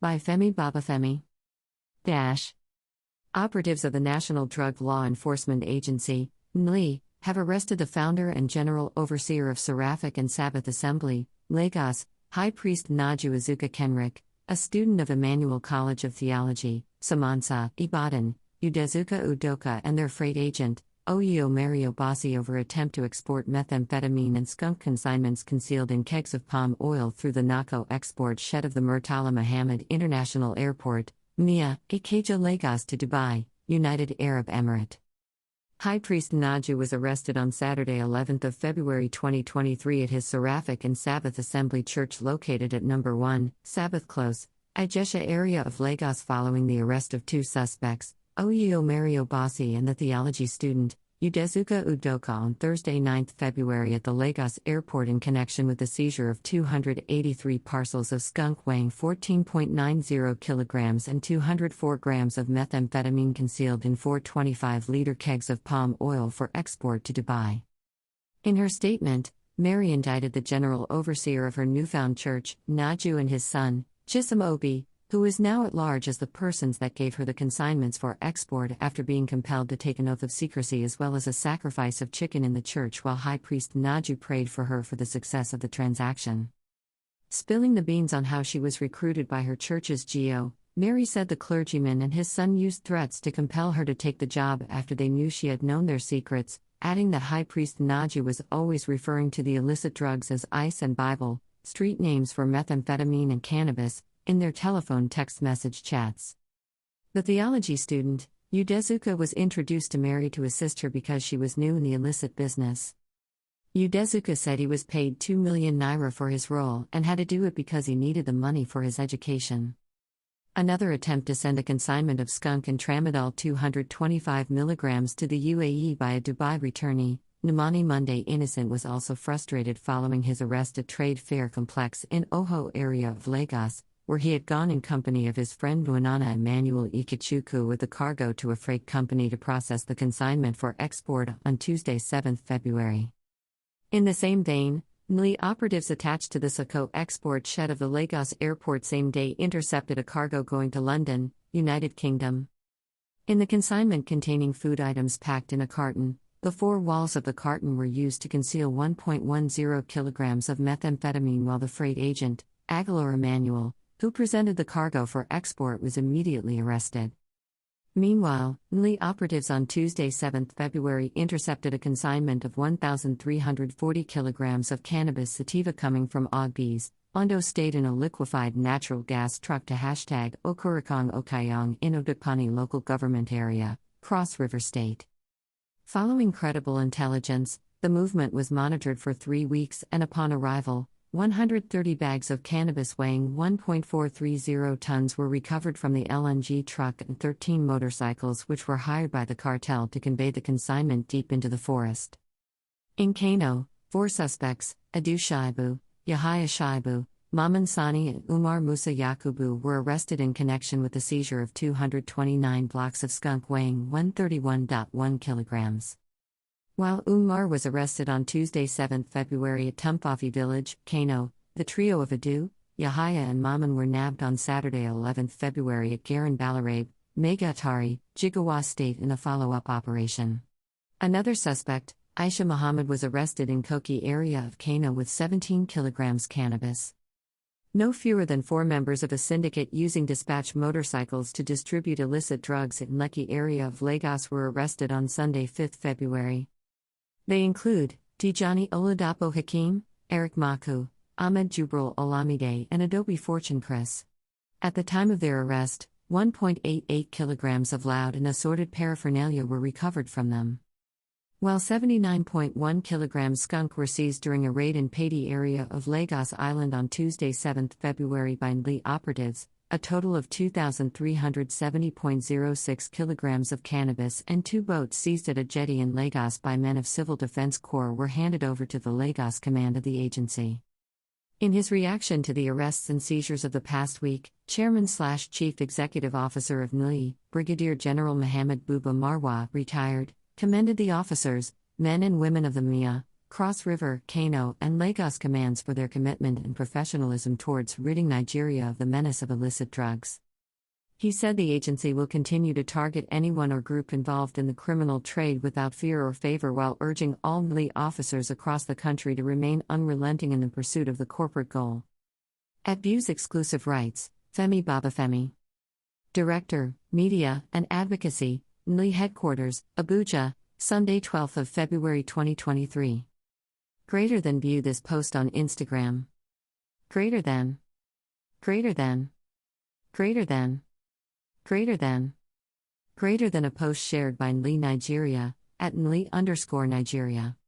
By Femi Babafemi. Dash. Operatives of the National Drug Law Enforcement Agency, NDLEA, have arrested the founder and general overseer of Seraphic and Sabbath Assembly, Lagos, High Priest Nnajuazuka Kenrick, a student of Emmanuel College of Theology, Samansa, Ibadan, Udezuka Udoka, and their freight agent, Oyo Mario Bossi, over attempt to export methamphetamine and skunk consignments concealed in kegs of palm oil through the narco export shed of the Murtala Muhammad International Airport, MIA, Ikeja, Lagos to Dubai, United Arab Emirate. High Priest Nnaju was arrested on Saturday 11th of February 2023 at his Seraphic and Sabbath Assembly Church located at No. 1, Sabbath Close, Ijesha area of Lagos following the arrest of two suspects, Oyo Mario Bossi and the theology student, Udezuka Udoka, on Thursday 9 February at the Lagos airport in connection with the seizure of 283 parcels of skunk weighing 14.90 kilograms and 204 grams of methamphetamine concealed in 425-liter kegs of palm oil for export to Dubai. In her statement, Mary indicted the general overseer of her newfound church, Nnaju, and his son, Chisom Obi, who is now at large as the persons that gave her the consignments for export after being compelled to take an oath of secrecy, as well as a sacrifice of chicken in the church while High Priest Nnaju prayed for her for the success of the transaction. Spilling the beans on how she was recruited by her church's GO, Mary said the clergyman and his son used threats to compel her to take the job after they knew she had known their secrets, adding that High Priest Nnaju was always referring to the illicit drugs as ice and Bible, street names for methamphetamine and cannabis, in their telephone text message chats. The theology student, Udezuka, was introduced to Mary to assist her because she was new in the illicit business. Udezuka said he was paid 2 million naira for his role and had to do it because he needed the money for his education. Another attempt to send a consignment of skunk and tramadol 225 milligrams to the UAE by a Dubai returnee, Numani Monday Innocent, was also frustrated following his arrest at Trade Fair Complex in Oho area of Lagos, where he had gone in company of his friend Buonana Emmanuel Ikechukwu with the cargo to a freight company to process the consignment for export on Tuesday 7 February. In the same vein, NDLEA operatives attached to the Sako export shed of the Lagos airport same day intercepted a cargo going to London, United Kingdom. In the consignment containing food items packed in a carton, the four walls of the carton were used to conceal 1.10 kilograms of methamphetamine, while the freight agent, Aguilar Emmanuel, who presented the cargo for export, was immediately arrested. Meanwhile, NDLEA operatives on Tuesday 7 February intercepted a consignment of 1,340 kilograms of cannabis sativa coming from Ogbis, Ondo State, in a liquefied natural gas truck to #Okurikong Okayong in Odukpani local government area, Cross River State. Following credible intelligence, the movement was monitored for 3 weeks, and upon arrival, 130 bags of cannabis weighing 1.430 tons were recovered from the LNG truck and 13 motorcycles which were hired by the cartel to convey the consignment deep into the forest. In Kano, 4 suspects, Adu Shaibu, Yahya Shaibu, Maman Sani, and Umar Musa Yakubu, were arrested in connection with the seizure of 229 blocks of skunk weighing 131.1 kilograms. While Umar was arrested on Tuesday 7 February at Tumfafi village, Kano, the trio of Adu, Yahya and Maman were nabbed on Saturday 11 February at Garan Balarabe, Megatari, Jigawa State, in a follow-up operation. Another suspect, Aisha Muhammad, was arrested in Koki area of Kano with 17 kilograms cannabis. No fewer than 4 members of a syndicate using dispatch motorcycles to distribute illicit drugs in Lekki area of Lagos were arrested on Sunday 5 February. They include Tijani Oladapo Hakim, Eric Maku, Ahmed Jubril Olamide, and Adobe Fortune Chris. At the time of their arrest, 1.88 kilograms of loud and assorted paraphernalia were recovered from them. While 79.1 kilograms skunk were seized during a raid in Padi area of Lagos Island on Tuesday 7 February by NDLEA operatives, a total of 2,370.06 kilograms of cannabis and 2 boats seized at a jetty in Lagos by men of Civil Defense Corps were handed over to the Lagos command of the agency. In his reaction to the arrests and seizures of the past week, Chairman/Chief Executive Officer of NDLEA, Brigadier General Mohammed Buba Marwa, retired, commended the officers, men and women of the MIA, Cross River, Kano, and Lagos commands for their commitment and professionalism towards ridding Nigeria of the menace of illicit drugs. He said the agency will continue to target anyone or group involved in the criminal trade without fear or favor while urging all NDLEA officers across the country to remain unrelenting in the pursuit of the corporate goal. At Views Exclusive Rights, Femi Babafemi, Director, Media and Advocacy, NDLEA Headquarters, Abuja, Sunday 12th of February 2023. View this post on Instagram. Greater than a post shared by NDLEA Nigeria, at NDLEA_Nigeria.